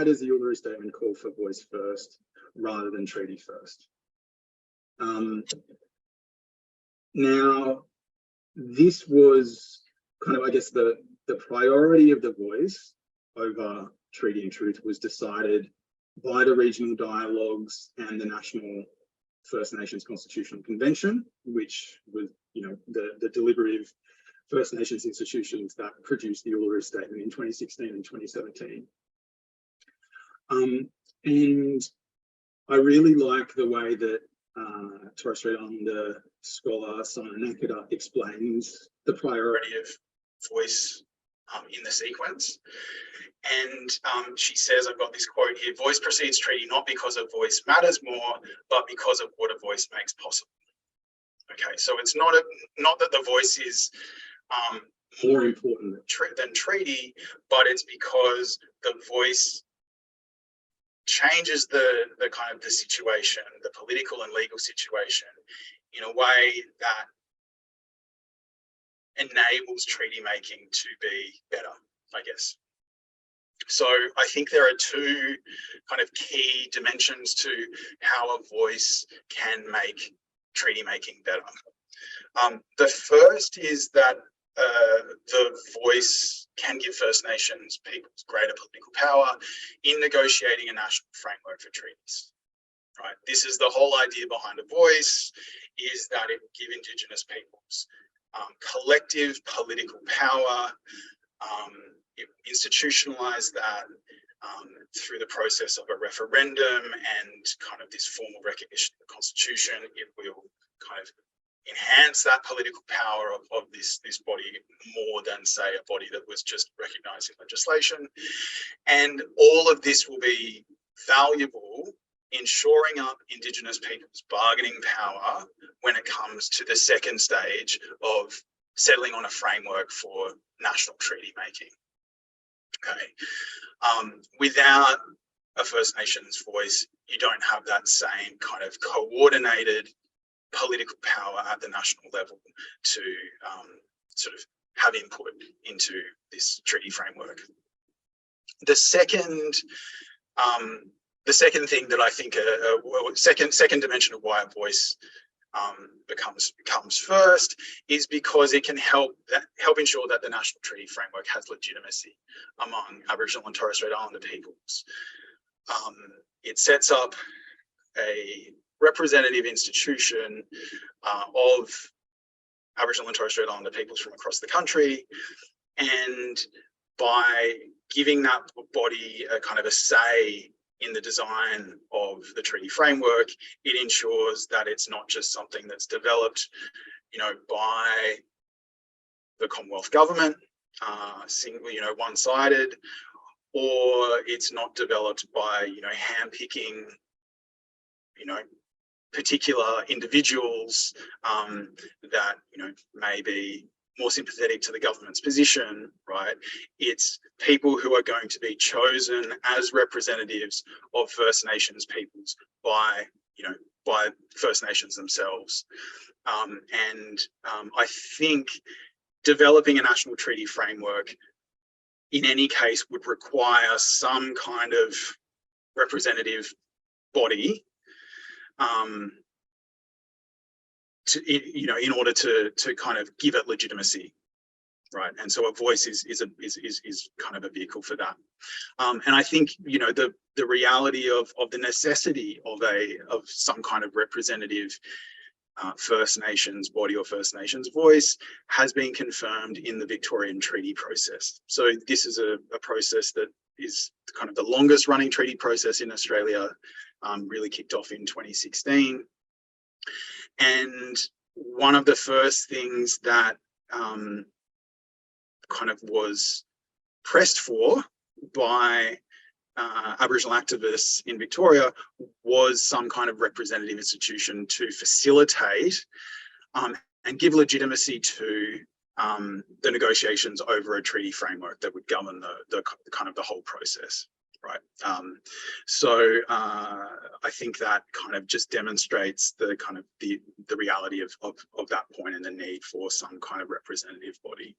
does the Uluru Statement call for voice first rather than treaty first? Now, this was kind of, I guess, the priority of the voice over treaty and truth was decided by the regional dialogues and the National First Nations Constitutional Convention, which was, the deliberative First Nations institutions that produced the Uluru Statement in 2016 and 2017. And I really like the way that Torres Strait Islander scholar Simon Nakada explains the priority of voice in the sequence. And she says, I've got this quote here: voice precedes treaty not because a voice matters more, but because of what a voice makes possible. Okay, so it's not that the voice is more important than treaty, but it's because the voice changes the kind of the situation, the political and legal situation, in a way that enables treaty making to be better, I guess. So I think there are two kind of key dimensions to how a voice can make treaty making better. The first is that the voice can give First Nations peoples greater political power in negotiating a national framework for treaties. Right. This is the whole idea behind a voice, is that it will give Indigenous peoples collective political power. It institutionalize that through the process of a referendum and kind of this formal recognition of the Constitution. It will kind of enhance that political power of this body more than, say, a body that was just recognising legislation. And all of this will be valuable in shoring up Indigenous people's bargaining power when it comes to the second stage of settling on a framework for national treaty making. Okay. Without a First Nations voice, you don't have that same kind of coordinated political power at the national level to sort of have input into this treaty framework. The second thing that I think, second dimension of why a voice comes first, is because it can help ensure that the national treaty framework has legitimacy among Aboriginal and Torres Strait Islander peoples. It sets up a representative institution of Aboriginal and Torres Strait Islander peoples from across the country, and by giving that body a kind of a say in the design of the treaty framework, it ensures that it's not just something that's developed, by the Commonwealth government, one-sided, or it's not developed by, handpicking, particular individuals that, may be more sympathetic to the government's position, right? It's people who are going to be chosen as representatives of First Nations peoples by First Nations themselves. I think developing a national treaty framework in any case would require some kind of representative body in order to kind of give it legitimacy, right? And so a voice is kind of a vehicle for that. And I think the reality of the necessity of some kind of representative First Nations body or First Nations voice has been confirmed in the Victorian treaty process. So this is a process that is kind of the longest running treaty process in Australia, really kicked off in 2016. And one of the first things that kind of was pressed for by Aboriginal activists in Victoria was some kind of representative institution to facilitate and give legitimacy to the negotiations over a treaty framework that would govern the kind of the whole process. Right. So I think that kind of just demonstrates the kind of the reality of that point and the need for some kind of representative body.